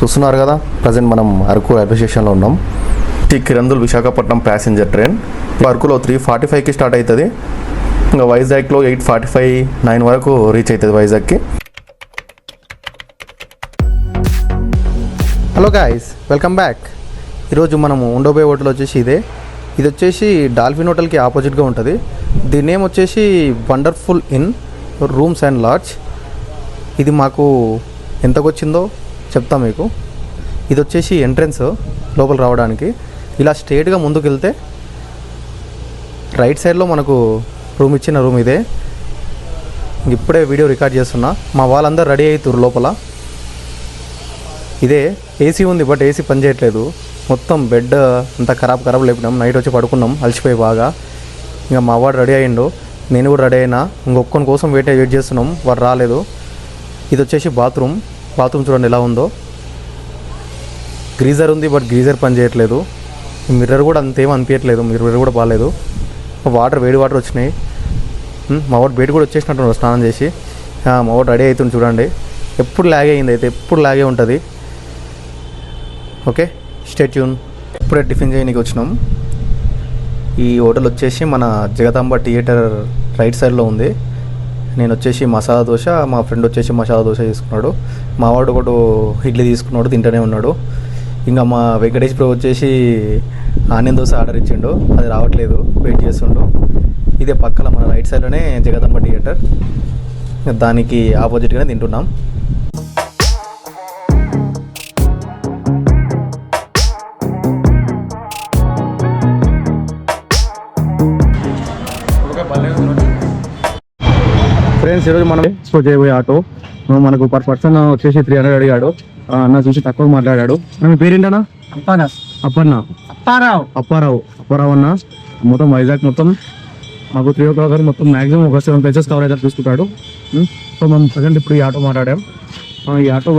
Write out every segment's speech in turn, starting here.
చూస్తున్నారు కదా, ప్రజెంట్ మనం అరకు రైల్వే స్టేషన్లో ఉన్నాం. ఈ కిరందుల్ విశాఖపట్నం ప్యాసింజర్ ట్రైన్ అరకులో 3:45కి స్టార్ట్ అవుతుంది. ఇంకా వైజాగ్లో 8:45, 9 వరకు రీచ్ అవుతుంది వైజాగ్కి. Hello guys, welcome back. ఈరోజు మనము ఉండబోయే హోటల్ వచ్చేసి ఇది వచ్చేసి డాల్ఫిన్ హోటల్కి ఆపోజిట్గా ఉంటుంది. దీని నేమ్ వచ్చేసి Wonderful Inn Rooms and Lodge. ఇది మాకు ఎంతకు వచ్చిందో చెప్తా మీకు. ఇది వచ్చేసి ఎంట్రన్స్ లోపల రావడానికి. ఇలా స్ట్రేట్గా ముందుకు వెళ్తే రైట్ సైడ్లో మనకు ఇచ్చిన రూమ్ ఇదే. ఇప్పుడే వీడియో రికార్డ్ చేస్తున్నా. మా వాళ్ళందరూ రెడీ అవుతారు లోపల. ఇదే ఏసీ ఉంది, బట్ ఏసీ పని చేయట్లేదు. మొత్తం బెడ్ అంతా ఖరాబ్ లేపినాం. నైట్ వచ్చి పడుకున్నాం అలసిపోయి బాగా. ఇంకా మా వాడు రెడీ అయ్యిండు, నేను కూడా రెడీ అయినా. ఇంకొక్కని కోసం వెయిట్ చేస్తున్నాం, వాడు రాలేదు. ఇది వచ్చేసి బాత్రూమ్ చూడండి ఎలా ఉందో. గ్రీజర్ ఉంది, బట్ గ్రీజర్ పని చేయట్లేదు. మిర్రర్ కూడా అంతేం అనిపించట్లేదు, మిర్రర్ కూడా బాగాలేదు. వేడి వాటర్ వచ్చినాయి. మా వాడు బయట కూడా వచ్చేసినట్టు స్నానం చేసి. మా వాడు రెడీ అవుతుంది చూడండి. ఎప్పుడు లాగే అయింది, అయితే ఎప్పుడు లాగే ఉంటుంది. Okay, stay tune. ఇప్పుడే టిఫిన్ చేయడానికి వచ్చినాం. ఈ హోటల్ వచ్చేసి మన జగదాంబ థియేటర్ రైట్ సైడ్లో ఉంది. నేను వచ్చేసి మసాలా దోశ, మా ఫ్రెండ్ వచ్చేసి మసాలా దోశ తీసుకున్నాడు. మా వాడు ఒకటి ఇడ్లీ తీసుకున్నాడు, తింటూనే ఉన్నాడు. ఇంకా మా వెంకటేష్ బ్రో వచ్చేసి ఆనియన్ దోశ ఆర్డర్ ఇచ్చిండు, అది రావట్లేదు, వెయిట్ చేస్తుండు. ఇదే పక్కన మన రైట్ సైడ్లోనే జగదాంబ థియేటర్, దానికి ఆపోజిట్గానే తింటున్నాం. ఫ్రెండ్స్, ఈరోజు మనం ఎక్స్ప్లోర్ చేయబోయే ఆటో మనకు పర్ పర్సన్ వచ్చేసి 300 అడిగాడు. అన్న చూసి తక్కువ మాట్లాడాడు. మీ పేరేంటన్నా? అప్పారావు అన్న. మొత్తం వైజాగ్ మొత్తం మాకు 3 o'clock మొత్తం మ్యాక్సిమం ఒక 7 places కవర్ అయితే తీసుకుంటాడు. సో మనం ప్రజెంట్ ఇప్పుడు ఈ ఆటో మాట్లాడాం. ఈ ఆటో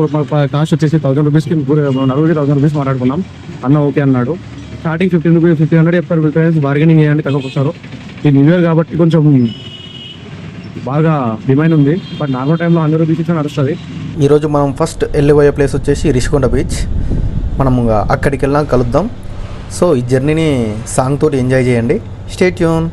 కాస్ట్ వచ్చేసి 1000 రూపీస్కి 1000 రూపీస్ మాట్లాడుకున్నాం. అన్న ఓకే అన్నాడు. స్టార్టింగ్ 1500 చెప్పారు. ఫ్రెండ్స్ బార్గెనింగ్ చేయండి, తక్కువ వస్తారు. ఈ న్యూ ఇయర్ కాబట్టి కొంచెం బాగా డిమాండ్ ఉంది, బట్ నార్మల్ టైంలో 100 రూపీస్ ఇచ్చిన నడుస్తుంది. ఈరోజు మనం ఫస్ట్ వెళ్ళిపోయే ప్లేస్ వచ్చేసి రిషికొండ బీచ్. మనం అక్కడికి వెళ్ళాక కలుద్దాం. సో ఈ జర్నీని సాంగ్ తోటి ఎంజాయ్ చేయండి. Stay tune.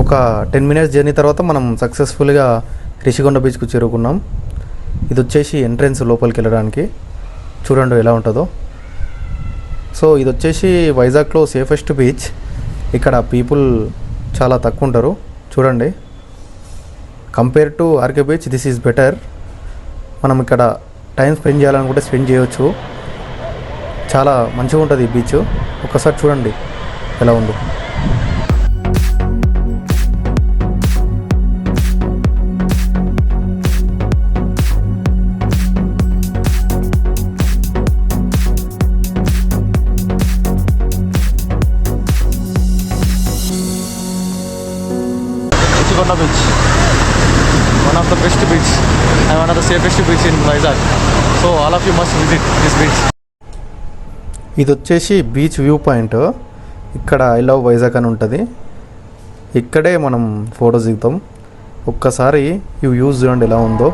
ఒక 10 minutes జర్నీ తర్వాత మనం సక్సెస్ఫుల్గా రిషికొండ బీచ్కు చేరుకున్నాం. ఇది వచ్చేసి ఎంట్రన్స్ లోపలికి వెళ్ళడానికి. చూడండి ఎలా ఉంటుందో. సో ఇది వచ్చేసి వైజాగ్లో సేఫెస్ట్ బీచ్. ఇక్కడ పీపుల్ చాలా తక్కువ ఉంటారు. చూడండి, compare to RK beach this is better. మనం ఇక్కడ టైం స్పెండ్ చేయాలనుకుంటే స్పెండ్ చేయవచ్చు. చాలా మంచిగా ఉంటుంది ఈ బీచ్. ఒకసారి చూడండి ఎలా ఉందో. Richikonda beach, one of the best beach and one of the safest beach in Vizag. So all of you must visit this beach. ఇది వచ్చేసి బీచ్ వ్యూ పాయింట్. ఇక్కడ ఐ లవ్ వైజాగ్ అని ఉంటుంది. ఇక్కడే మనం ఫోటోస్ దిగుతాం. ఒక్కసారి ఈ వ్యూస్ చూడండి ఎలా ఉందో.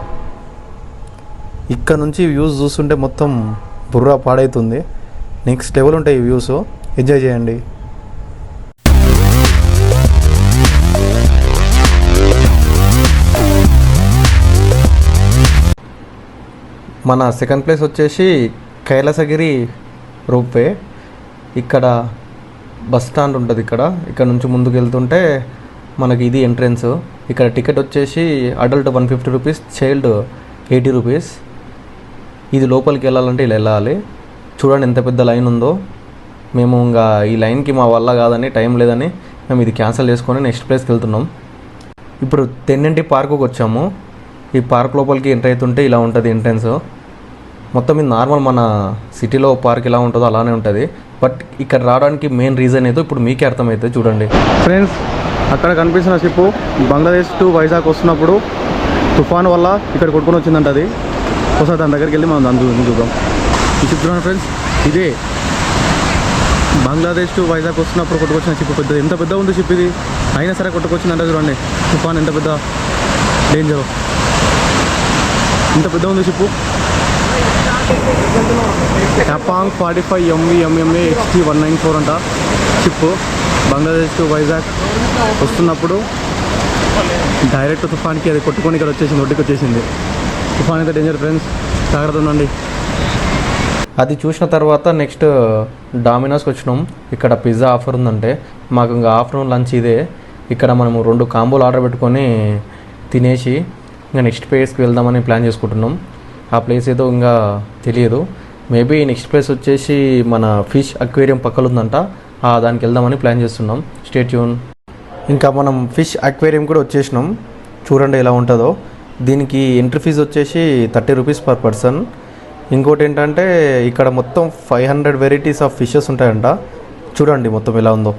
ఇక్కడ నుంచి వ్యూస్ చూస్తుంటే మొత్తం బుర్ర పాడవుతుంది. నెక్స్ట్ లెవెల్ ఉంటాయి ఈ వ్యూస్. ఎంజాయ్ చేయండి. మన సెకండ్ ప్లేస్ వచ్చేసి కైలాసగిరి రోప్వే. ఇక్కడ బస్ స్టాండ్ ఉంటుంది. ఇక్కడ నుంచి ముందుకు వెళ్తుంటే మనకి ఇది ఎంట్రన్స్. ఇక్కడ టికెట్ వచ్చేసి అడల్ట్ 150 రూపీస్, చైల్డ్ 80 రూపీస్. ఇది లోపలికి వెళ్ళాలంటే ఇలా వెళ్ళాలి. చూడండి ఎంత పెద్ద లైన్ ఉందో. మేము ఇంకా ఈ లైన్కి మా వల్ల కాదని, టైం లేదని మేము ఇది క్యాన్సిల్ చేసుకొని నెక్స్ట్ ప్లేస్కి వెళ్తున్నాం. ఇప్పుడు తెన్నింటి పార్కుకి వచ్చాము. ఈ పార్క్ లోపలికి ఎంటర్ అవుతుంటే ఇలా ఉంటుంది ఎంట్రన్స్. మొత్తం ఇది నార్మల్ మన సిటీలో పార్క్ ఎలా ఉంటుందో అలానే ఉంటుంది. బట్ ఇక్కడ రావడానికి మెయిన్ రీజన్ ఏదో ఇప్పుడు మీకే అర్థమవుతుంది. చూడండి ఫ్రెండ్స్, అక్కడ కనిపిస్తున్న షిప్ బంగ్లాదేశ్ టు వైజాగ్ వస్తున్నప్పుడు తుఫాన్ వల్ల ఇక్కడ కొట్టుకొని వచ్చిందంట. అది ఒకసారి దాని దగ్గరికి వెళ్ళి మనం దాని చూద్దాం. ఈ షిప్ చూడండి ఫ్రెండ్స్, ఇదే బంగ్లాదేశ్ టు వైజాగ్ వస్తున్నప్పుడు కొట్టుకొచ్చిన షిప్ పెద్దది. ఎంత పెద్ద ఉంది షిప్ ఇది, అయినా సరే కొట్టుకొచ్చిందంటే చూడండి. తుఫాన్ ఎంత పెద్ద డేంజర్, ఎంత పెద్ద ఉంది షిప్. టపాంగ్ 45 MV MMA HT 194 అంట షిప్. బంగ్లాదేశ్ టు వైజాగ్ వస్తున్నప్పుడు డైరెక్ట్ తుఫాన్కి అది కొట్టుకొని ఇక్కడ వచ్చేసింది, ఒడ్డుకి వచ్చేసింది. తుఫాన్ అయితే డేంజర్ ఫ్రెండ్స్, జాగ్రత్త ఉండండి. అది చూసిన తర్వాత నెక్స్ట్ డామినోస్కి వచ్చినాం. ఇక్కడ పిజ్జా ఆఫర్ ఉందంటే మాకు ఇంకా ఆఫ్టర్నూన్ లంచ్ ఇదే. ఇక్కడ మనము 2 కాంబోలు ఆర్డర్ పెట్టుకొని తినేసి ఇంకా నెక్స్ట్ ప్లేస్కి వెళ్దామని ప్లాన్ చేసుకుంటున్నాం. ఆ ప్లేస్ ఏదో ఇంకా తెలియదు. మేబీ నెక్స్ట్ ప్లేస్ వచ్చేసి మన ఫిష్ అక్వేరియం పక్కన ఉందంట, దానికి వెళ్దామని ప్లాన్ చేస్తున్నాం. Stay tune. ఇంకా మనం ఫిష్ అక్వేరియం కూడా వచ్చేసినాం. చూడండి ఎలా ఉంటుందో. దీనికి ఎంట్రీ ఫీజు వచ్చేసి 30 రూపీస్ పర్ పర్సన్. ఇంకోటి ఏంటంటే ఇక్కడ మొత్తం 500 వెరైటీస్ ఆఫ్ ఫిషెస్ ఉంటాయంట. చూడండి మొత్తం ఎలా ఉందో.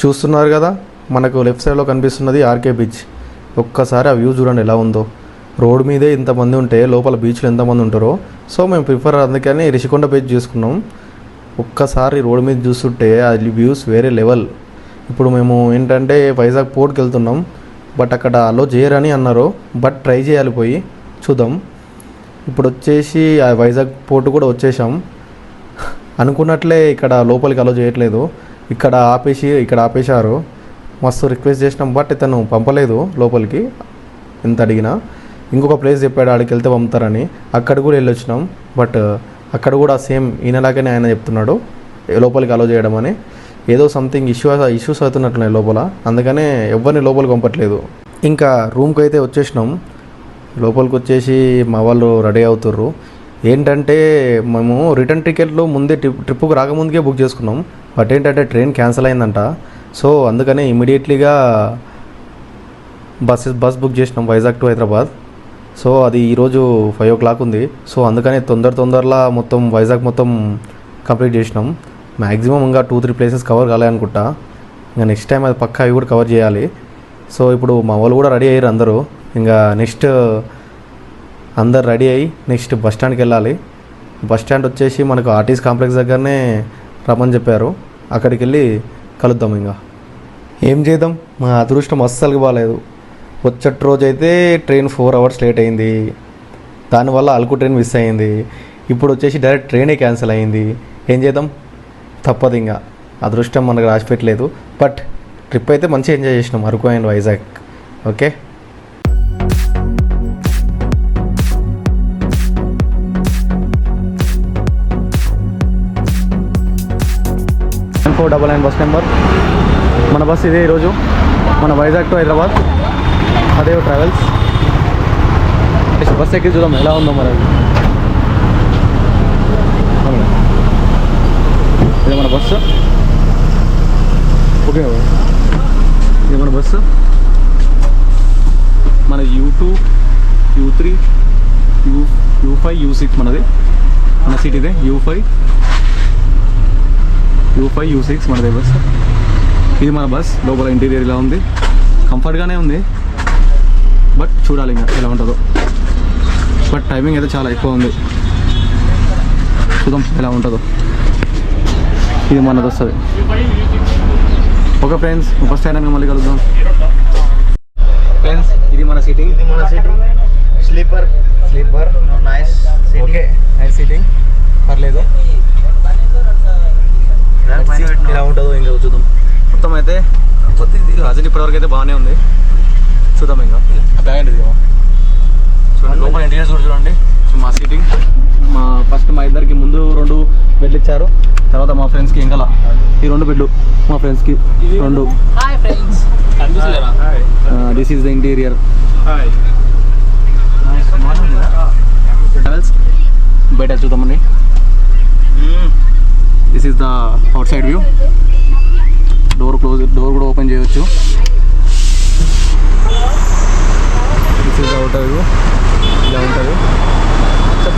చూస్తున్నారు కదా, మనకు లెఫ్ట్ సైడ్లో కనిపిస్తున్నది ఆర్కే బీచ్. ఒక్కసారి ఆ వ్యూ చూడండి ఎలా ఉందో. రోడ్ మీదే ఇంతమంది ఉంటే లోపల బీచ్లో ఎంతమంది ఉంటారో. సో మేము ప్రిఫర్ అందుకని రిషికొండ బీచ్ చేసుకున్నాం. ఒక్కసారి రోడ్ మీద చూస్తుంటే అది వ్యూస్ వేరే లెవెల్. ఇప్పుడు మేము ఏంటంటే వైజాగ్ పోర్ట్కి వెళ్తున్నాం, బట్ అక్కడ అలో చేయరని అన్నారు. బట్ ట్రై చేయాలి, పోయి చూద్దాం. ఇప్పుడు వచ్చేసి ఆ వైజాగ్ పోర్ట్ కూడా వచ్చేసాం. అనుకున్నట్లే ఇక్కడ లోపలికి అలో చేయట్లేదు. ఇక్కడ ఆపేశారు. మస్తు రిక్వెస్ట్ చేసినాం, బట్ ఇతను పంపలేదు లోపలికి ఎంత అడిగినా. ఇంకొక ప్లేస్ చెప్పాడు, ఆడికి వెళ్తే పంపుతారని. అక్కడ కూడా వెళ్ళొచ్చినాం, బట్ అక్కడ కూడా సేమ్ ఈయనలాగానే ఆయన చెప్తున్నాడు లోపలికి అలో చేయడం అని. ఏదో సంథింగ్ ఇష్యూస్ అవుతున్నట్లున్నాయి లోపల, అందుకనే ఎవరిని లోపలికి పంపట్లేదు. ఇంకా రూమ్కి అయితే వచ్చేసినాం. లోపలికి వచ్చేసి మా వాళ్ళు రెడీ అవుతుర్రు. ఏంటంటే మేము రిటర్న్ టికెట్లు ముందే ట్రిప్పుకు రాకముందుకే బుక్ చేసుకున్నాం. బట్ ఏంటంటే ట్రైన్ క్యాన్సిల్ అయిందంట. సో అందుకనే ఇమీడియట్లీగా బస్ బుక్ చేసినాం వైజాగ్ టు హైదరాబాద్. సో అది ఈరోజు 5 o'clock ఉంది. సో అందుకనే తొందరలా మొత్తం వైజాగ్ మొత్తం కంప్లీట్ చేసినాం. మ్యాక్సిమం ఇంకా 2-3 ప్లేసెస్ కవర్ కాలేదు అనుకుంటా. ఇంకా నెక్స్ట్ టైం అది పక్కా అవి కూడా కవర్ చేయాలి. సో ఇప్పుడు మా వాళ్ళు కూడా రెడీ అయ్యారు అందరూ. ఇంకా నెక్స్ట్ అందరు రెడీ అయ్యి నెక్స్ట్ బస్ స్టాండ్కి వెళ్ళాలి. బస్ స్టాండ్ వచ్చేసి మనకు ఆర్టీసీ కాంప్లెక్స్ దగ్గరనే రమ్మని చెప్పారు. అక్కడికి వెళ్ళి కలుద్దాం. ఇంకా ఏం చేద్దాం, మా అదృష్టం అస్సలుగా బాగాలేదు. వచ్చేటి రోజు అయితే ట్రైన్ 4 hours లేట్ అయింది. దానివల్ల అరకు ట్రైన్ మిస్ అయింది. ఇప్పుడు వచ్చేసి డైరెక్ట్ ట్రైనే క్యాన్సిల్ అయింది. ఏం చేద్దాం, తప్పదు. ఇంకా అదృష్టం మనకు రాసిపెట్టలేదు. బట్ ట్రిప్ అయితే మంచిగా ఎంజాయ్ చేసినాం, Araku and Vizag. Okay, 499 bus number. మన బస్ ఇదే ఈరోజు, మన వైజాగ్ టు హైదరాబాద్ అదే ట్రావెల్స్. బస్ ఎక్కి చూద్దాం ఎలా ఉందో మరి. ఇదే మన బస్సు. ఓకే, ఇది మన బస్సు. మన U2, U3, U5, U6 మనది. మన సీట్ ఇదే U5, U6 మనదే బస్. ఇది మన బస్. లోపల ఇంటీరియర్ ఇలా ఉంది, కంఫర్ట్గానే ఉంది. బట్ చూడాలి ఇంకా ఎలా ఉంటుందో. బట్ టైమింగ్ అయితే చాలా ఎక్కువ ఉంది. చూద్దాం ఎలా ఉంటుందో. ఇది మనది వస్తుంది. ఓకే ఫ్రెండ్స్, ఫస్ట్ టైం మళ్ళీ కలుద్దాం. ఫ్రెండ్స్ ఇది మన seating. Sleeper nice okay, nice seating, పర్లేదు. ఎలా ఉంటుందో ఇంకా చూద్దాం. మొత్తం అయితే రాజన్ ఇప్పటివరకు అయితే బాగానే ఉంది. చూద్దాం ఇంకా బ్యాగ్ అండి చూడండి, లోపల ఇంటీరియర్స్ కూడా చూడండి. మా సీటింగ్ ఫస్ట్ మా ఇద్దరికి ముందు 2 బెడ్లు ఇచ్చారు. తర్వాత మా ఫ్రెండ్స్కి ఇంకా ఈ 2 బెడ్లు మా ఫ్రెండ్స్కి 2. This is the interior. బయట చూద్దామండి. This is the out side view. Door కూడా ఓపెన్ చేయవచ్చు. This is the outer view. ఇలా ఉంటుంది.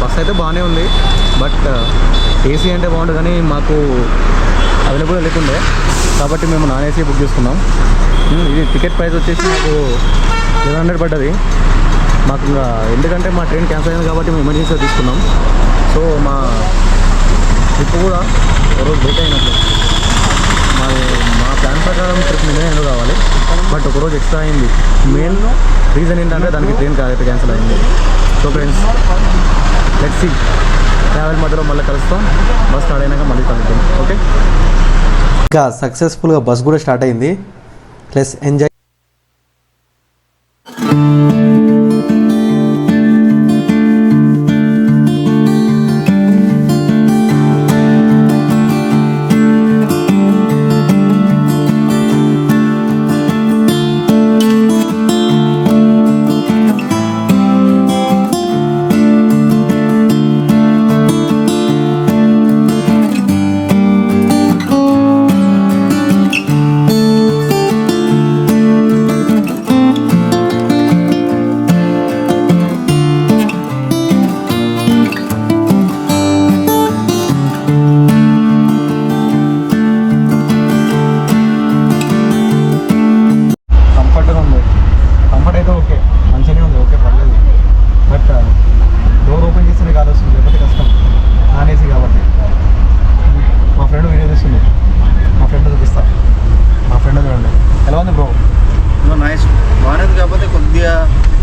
బస్ అయితే బాగానే ఉంది, బట్ ఏసీ అంటే బాగుంటుంది కానీ మాకు అవైలబుల్ లేకుండే కాబట్టి మేము నాన్ ఏసీ బుక్ చేసుకున్నాం. ఇది టికెట్ ప్రైస్ వచ్చేసి మాకు 1100 పడ్డది. మాకు ఇంకా ఎందుకంటే మా ట్రైన్ క్యాన్సిల్ అయింది కాబట్టి మేము ఎమర్జెన్సీగా తీసుకున్నాం. సో మా ట్రిప్ కూడా ఒకరోజు లేట్ అయినట్లు. మా ప్లాన్ ప్రకారం ట్రిప్ నిన్ననే ఎందుకు కావాలి, బట్ ఒకరోజు ఎక్స్ట్రా అయింది. మెయిన్ రీజన్ ఏంటంటే దానికి ట్రైన్ క్యాన్సిల్ అయింది. So friends, let's see. Travel మధ్యలో మళ్ళీ కలుస్తాం. బస్ స్టార్ట్ అయినాక మళ్ళీ కలుద్దాం. ఓకే, ఇంకా సక్సెస్ఫుల్గా బస్ కూడా స్టార్ట్ అయింది. Plus enjoy.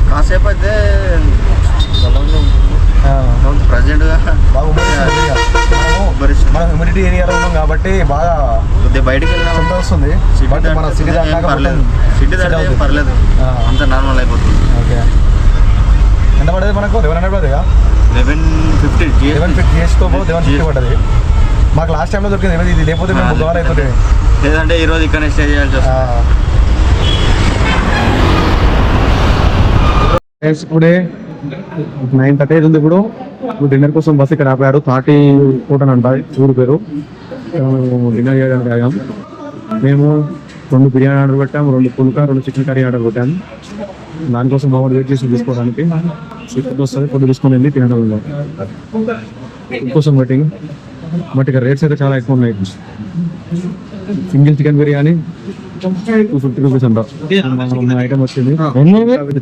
కాసేపు అయితే ప్రజెంట్గా మనం హ్యూమిడిటీ ఏరియాలో ఉన్నాం కాబట్టి బాగా కొద్దిగా బయటికి వెళ్ళిన వస్తుంది. మన సిటీ పర్లేదు, సిటీ దాకా పర్లేదు, అంత నార్మల్ అయిపోతుంది. ఓకే, ఎంత పడేది మనకు? 1100 పడేదా? 1150 GST 1150 పడ్డది. మాకు లాస్ట్ టైంలో దొరికింది. ఇది లేకపోతే మేము బుధవారం అవుతుంది, లేదంటే ఈరోజు ఇక్కడనే స్టే చేయాల్సి వస్తుంది. ఇప్పుడే 9:30 అవుతుంది. ఇప్పుడు డిన్నర్ కోసం బస్ ఇక్కడ ఆపారు. 30 హోటల్ అంట ఊరు పేరు. డిన్నర్ చేయడానికి ఆగాం. మేము 2 బిర్యానీ ఆర్డర్ పెట్టాము, 2 పుల్కా, 2 చికెన్ కర్రీ ఆర్డర్ పెట్టాము. దానికోసం మామూలు వెయిట్ చేసి తీసుకోవడానికి. ఫుడ్ వస్తుంది, ఫుడ్ తీసుకొని వెళ్ళి తినడం కోసం వెయిటింగ్. బట్ ఇక్కడ రేట్స్ అయితే చాలా ఎక్కువ ఉన్నాయి. సింగిల్ చికెన్ బిర్యానీ 250 రూపీస్ అంట. ఐటమ్ వచ్చింది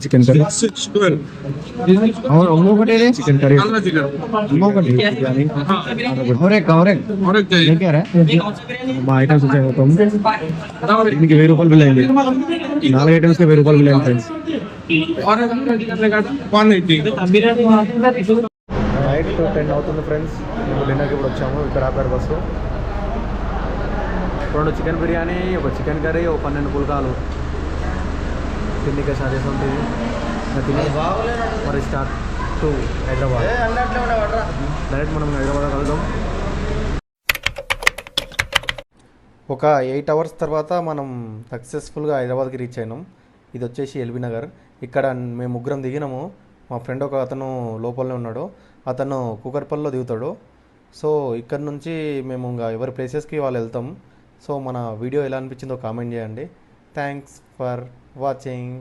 చికెన్ కర్రీ, చికెన్ కర్రీ, మా ఐటమ్స్ వచ్చాయి మొత్తం. దీనికి 1000 రూపాయలు బిల్ అయింది. 4 ఐటమ్స్కి 1000 రూపాయలు బిల్ అయింది ఫ్రెండ్స్. నైట్ 10 అవుతుంది ఫ్రెండ్స్. మేము డిన్నర్కి ఇప్పుడు వచ్చాము. ఇక్కడ ఆపారు bus. 2 chicken biryani, 1 chicken curry, 12 పుల్కాలు తిండికి స్టార్ట్ చేసి ఉంటుంది. మరి స్టార్ట్ టు హైదరాబాద్. డైరెక్ట్ మనం హైదరాబాద్ కలుద్దాం. ఒక 8 అవర్స్ తర్వాత మనం సక్సెస్ఫుల్గా హైదరాబాద్కి రీచ్ అయినాం. ఇది వచ్చేసి ఎల్బీ నగర్. ఇక్కడ మేము ముగ్గురం దిగినాము. మా ఫ్రెండ్ ఒక అతను లోపలనే ఉన్నాడు. అతను కూకట్పల్లిలో దిగుతాడు. సో ఇక్కడ నుంచి మేము ఇంకా ఎవరి ప్లేసెస్కి వాళ్ళు వెళ్తాం. సో మన వీడియో ఎలా అనిపించిందో కామెంట్ చేయండి. Thanks for watching.